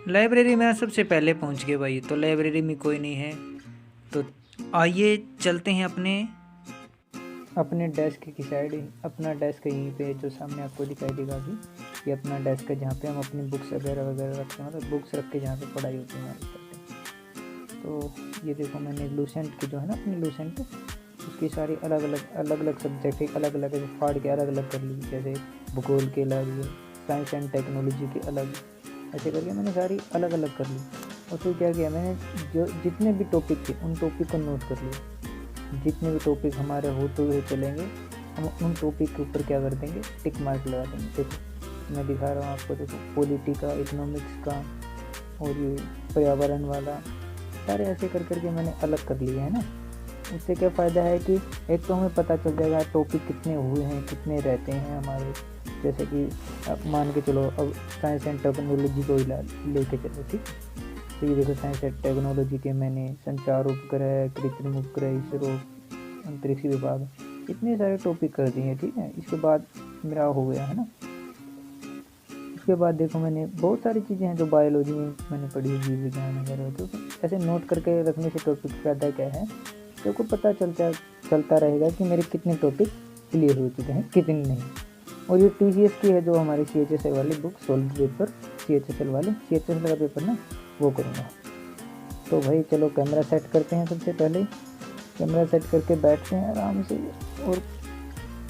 Library में सबसे पहले पहुंच गए भाई, तो लाइब्रेरी में कोई नहीं है। तो आइए चलते हैं अपने डेस्क की साइड। अपना डेस्क यहीं पे जो सामने आपको दिखाई देगा अभी, ये अपना डेस्क है जहाँ पे हम अपनी बुक्स वगैरह वगैरह रखते हैं, मतलब बुक्स रख के जहाँ पे पढ़ाई होती है हमारी करते हैं। तो ये देखो मैंने लूसेंट की जो है ना अपनी लूसेंट, उसकी सारी अलग अलग सब्जेक्ट एक अलग अलग फाड़ के अलग अलग कर ली। जैसे भूगोल के अलग, साइंस एंड टेक्नोलॉजी के अलग, ऐसे करके मैंने सारी अलग अलग कर ली। और फिर क्या किया मैंने, जो जितने भी टॉपिक थे उन टॉपिक को नोट कर लिया। जितने भी टॉपिक हमारे होते हुए चलेंगे हम उन टॉपिक के ऊपर क्या कर देंगे, टिक मार्क लगा देंगे। देखो मैं दिखा रहा हूँ आपको, देखो पॉलिटी का, इकोनॉमिक्स का और ये पर्यावरण वाला, सारे ऐसे कर करके मैंने अलग कर लिए है ना। उससे क्या फ़ायदा है कि एक तो हमें पता चल जाएगा टॉपिक कितने हुए हैं, कितने रहते हैं हमारे। जैसे कि अब मान के चलो, अब साइंस एंड टेक्नोलॉजी को लेके चलो, ठीक। तो ये देखो साइंस एंड टेक्नोलॉजी के मैंने संचार उपग्रह, कृत्रिम उपग्रह, इसरो, अंतरिक्ष विभाग, इतने सारे टॉपिक कर दिए, ठीक है। इसके बाद मेरा हो गया है ना। इसके बाद देखो मैंने बहुत सारी चीज़ें हैं जो बायोलॉजी में मैंने पढ़ी, जीव विज्ञान वगैरह। तो ऐसे नोट करके रखने से टॉपिक का फ़ायदा क्या है, तो को पता चलता रहेगा कि मेरे कितने टॉपिक क्लियर हो चुके हैं, कितने नहीं। और ये TCS की है जो हमारी CHSL वाली बुक, सॉल्व पेपर CHSL का पेपर ना, वो करूँगा। तो भाई चलो कैमरा सेट करते हैं। सबसे पहले कैमरा सेट करके बैठते हैं आराम से और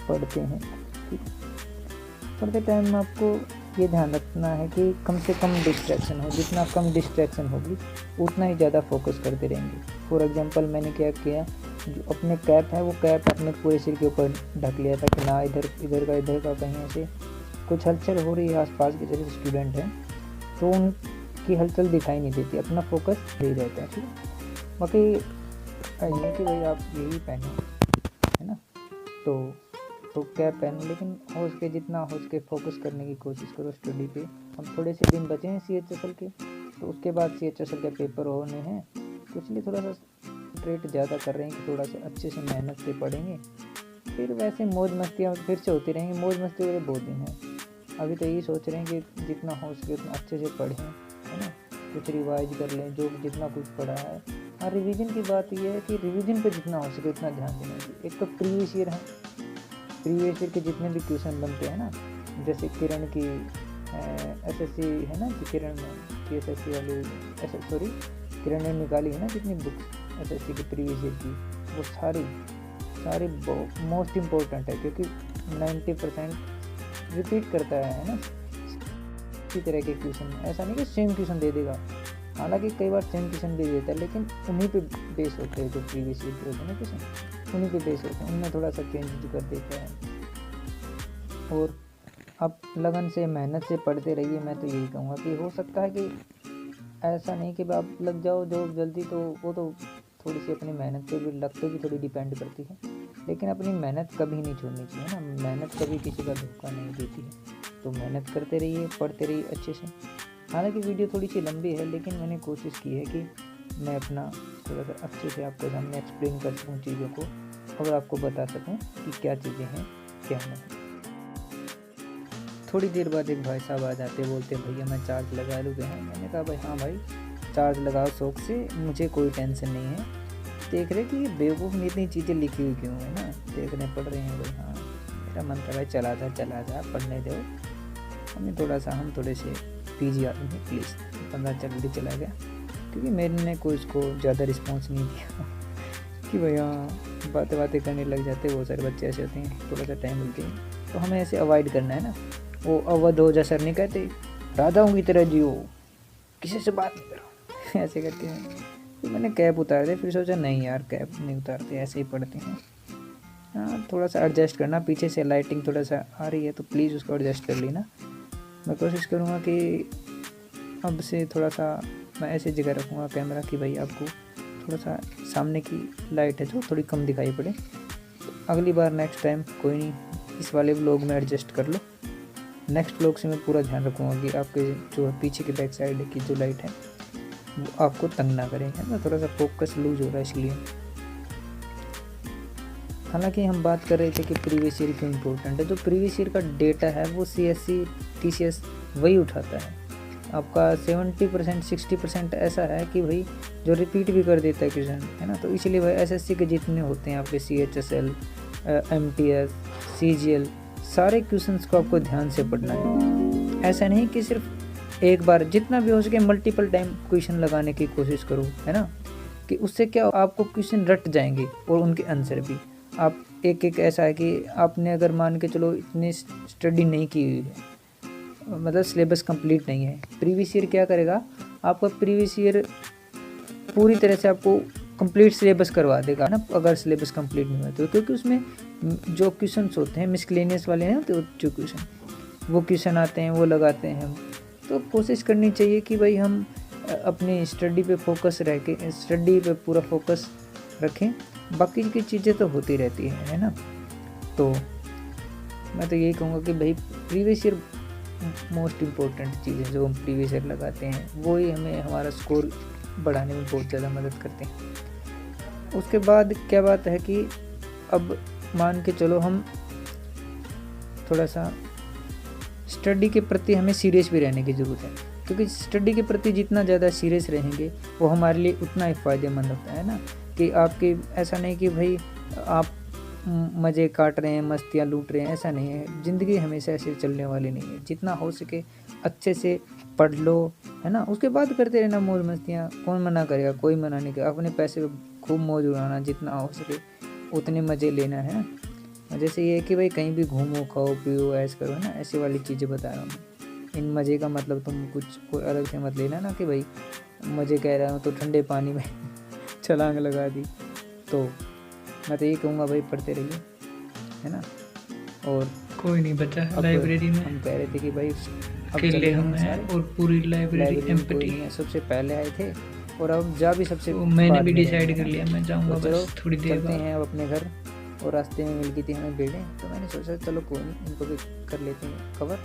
पढ़ते हैं, ठीक। पढ़ते टाइम आपको ये ध्यान रखना है कि कम से कम डिस्ट्रैक्शन हो। जितना कम डिस्ट्रैक्शन होगी उतना ही ज़्यादा फोकस करते रहेंगे। फॉर एग्जांपल मैंने क्या किया, जो अपने कैप है वो कैप अपने पूरे सिर के ऊपर ढक लिया था कि ना इधर का कहीं ऐसे कुछ हलचल हो रही है आसपास के, जैसे स्टूडेंट हैं तो उनकी हलचल दिखाई नहीं देती, अपना फोकस यही रहता है, ठीक है। बाकी ये कि भाई आप यही पहनो, है ना। तो कैप पहनो, लेकिन हो सके जितना हो सके फोकस करने की कोशिश करो स्टडी पे। हम थोड़े से दिन बचे हैं CHSL के, तो उसके बाद CHSL के पेपर होने हैं, तो इसलिए थोड़ा सा रेट ज़्यादा कर रहे हैं कि थोड़ा सा अच्छे से मेहनत से पढ़ेंगे। फिर वैसे मौज मस्तियाँ फिर से होती रहेंगी। मौज मस्ती वाले बहुत दिन हैं, अभी तो यही सोच रहे हैं कि जितना हो सके उतना अच्छे से पढ़ें, है ना। कुछ रिवाइज कर लें जो जितना कुछ पढ़ा है। हाँ, रिवीजन की बात यह है कि रिवीजन पे जितना हो सके उतना ध्यान देना चाहिए। एक तो प्रीवियस ईयर है, प्रीवियस ईयर के जितने भी क्वेश्चन बनते हैं ना, जैसे किरण की SSC है ना, किरण की SSC वाली किरण ने निकाली है ना जितनी बुक्स SSC की प्रीवियस ईयर की, वो सारी मोस्ट इम्पोर्टेंट है, क्योंकि 90% रिपीट करता है ना इसी तरह के क्वेश्चन। ऐसा नहीं कि सेम क्वेश्चन दे देगा, हालांकि कई बार सेम क्वेश्चन भी देता है, लेकिन उन्हीं पे बेस होते हैं जो प्रीवियस ईयर के होते हैं ना क्वेश्चन, उन्हीं पे बेस होते हैं, उनमें थोड़ा सा चेंज कर देता है। और आप लगन से मेहनत से पढ़ते रहिए। मैं तो यही कहूँगा कि हो सकता है कि ऐसा नहीं कि आप लग जाओ जो जल्दी, तो वो तो थोड़ी सी अपनी मेहनत पे भी, लक पे भी थोड़ी डिपेंड करती है, लेकिन अपनी मेहनत कभी नहीं छोड़नी चाहिए ना। मेहनत कभी किसी का धोखा नहीं देती है। तो मेहनत करते रहिए, पढ़ते रहिए अच्छे से। हालांकि वीडियो थोड़ी सी लंबी है, लेकिन मैंने कोशिश की है कि मैं अपना थोड़ा सा अच्छे से आपके सामने एक्सप्लेन कर सकूँ चीज़ों को, और आपको बता सकूँ कि क्या चीज़ें हैं क्या नहीं। थोड़ी देर बाद एक भाई साहब आ जाते, बोलते भैया मैं चार्ज लगा लूँ हैं। मैंने कहा भाई हाँ भाई चार्ज लगाओ शौक से, मुझे कोई टेंशन नहीं है। देख रहे कि ये बेवकूफ़ में इतनी चीज़ें लिखी हुई क्यों है ना, देखने पड़ रहे हैं भाई। हाँ, मेरा मन था भाई चला जा पढ़ने दो। हम थोड़े से पीजी आदमी हैं, प्लीज़। 15 जल्दी चला गया, क्योंकि मैंने कोई उसको ज़्यादा रिस्पॉन्स नहीं दिया कि भैया बातें करने लग जाते। बहुत सारे बच्चे ऐसे होते हैं, थोड़ा सा टाइम मिलते हैं, तो हमें ऐसे अवॉइड करना है ना। वो अवध हो जा सर नहीं कहते, राधाओं की तरह जियो, किसी से बात नहीं करो ऐसे करके हैं। तो मैंने कैप उतार दिया, फिर सोचा नहीं यार कैप नहीं उतारते, ऐसे ही पढ़ते हैं। हाँ, थोड़ा सा एडजस्ट करना, पीछे से लाइटिंग थोड़ा सा आ रही है तो प्लीज़ उसको एडजस्ट कर लेना। मैं कोशिश करूँगा कि अब से थोड़ा सा मैं ऐसी जगह रखूँगा कैमरा कि भाई आपको थोड़ा सा सामने की लाइट है जो थोड़ी कम दिखाई पड़े। तो अगली बार नेक्स्ट टाइम कोई नहीं, इस वाले व्लॉग में एडजस्ट कर लो। नेक्स्ट व्लॉग से मैं पूरा ध्यान रखूँगा कि आपके जो पीछे की बैक साइड की जो लाइट है वो आपको तंग ना करें, है ना। थोड़ा सा फोकस लूज हो रहा है इसलिए। हालांकि हम बात कर रहे थे कि प्रीवियस ईयर क्यों इम्पोर्टेंट है। जो प्रीवियस ईयर का डेटा है वो CSC TCS वही उठाता है। आपका 70% 60% ऐसा है कि भाई जो रिपीट भी कर देता है क्वेश्चन, है ना। तो इसलिए भाई एसएससी के जितने होते हैं आपके CHSL, MTS, CGL, सारे क्वेश्चंस को आपको ध्यान से पढ़ना है। ऐसा नहीं कि सिर्फ एक बार, जितना भी हो सके मल्टीपल टाइम क्वेश्चन लगाने की कोशिश करो, है ना, कि उससे क्या आपको क्वेश्चन रट जाएंगे और उनके आंसर भी। आप एक एक ऐसा है कि आपने अगर मान के चलो इतनी स्टडी नहीं की हुई है, मतलब सिलेबस कंप्लीट नहीं है, प्रीवियस ईयर क्या करेगा, आपका प्रीवियस ईयर पूरी तरह से आपको कंप्लीट सिलेबस करवा देगा ना, अगर सिलेबस कंप्लीट नहीं हुआ तो। क्योंकि उसमें जो क्वेश्चंस होते हैं मिसक्लेनियस वाले हैं, तो जो क्वेश्चन आते हैं वो लगाते हैं हम। तो कोशिश करनी चाहिए कि भाई हम अपनी स्टडी पे फोकस रह के, स्टडी पे पूरा फोकस रखें, बाकी की चीज़ें तो होती रहती है ना। तो मैं तो यही कहूँगा कि भाई प्रीवियस ईयर मोस्ट इम्पोर्टेंट चीज़ है, जो हम प्रीवियस ईयर लगाते हैं वो ही हमें हमारा स्कोर बढ़ाने में बहुत ज़्यादा मदद करते हैं। उसके बाद क्या बात है कि अब मान के चलो हम थोड़ा सा स्टडी के प्रति हमें सीरियस भी रहने की ज़रूरत है, क्योंकि स्टडी के प्रति जितना ज़्यादा सीरियस रहेंगे वो हमारे लिए उतना ही फ़ायदेमंद होता है ना। कि आपकी ऐसा नहीं कि भाई आप मज़े काट रहे हैं, मस्तियाँ लूट रहे हैं, ऐसा नहीं है। ज़िंदगी हमेशा ऐसे चलने वाली नहीं है। जितना हो सके अच्छे से पढ़ लो, है ना, उसके बाद करते रहना मौज मस्तियाँ। कौन मना करेगा, कोई मना नहीं करेगा। अपने पैसे पे खूब मौज उड़ाना, जितना हो सके उतने मज़े लेना है ना। जैसे ये है कि भाई कहीं भी घूमो, खाओ पियो, ऐसा करो, है ना, ऐसी वाली चीज़ें बता रहा हूँ। इन मज़े का मतलब तुम कुछ कोई अलग से मत लेना ना, कि भाई मज़े कह रहा हूँ तो ठंडे पानी में छलांग लगा दी। तो मैं तो ये कहूँगा भाई पढ़ते रहिए, है ना। और कोई नहीं बचा लाइब्रेरी में, हम कह रहे थे कि भाई अकेले हम हैं और पूरी लाइब्रेरी एम्प्टी है। सबसे पहले आए थे और अब जा भी सबसे तो मैंने भी डिसाइड कर लिया मैं जाऊँगा तो बस थोड़ी देर बाद। हैं अब अपने घर, और रास्ते में मिल गई थी हमें भीड़ें, तो मैंने सोचा चलो कोई नहीं, इनको भी कर लेते हैं कवर।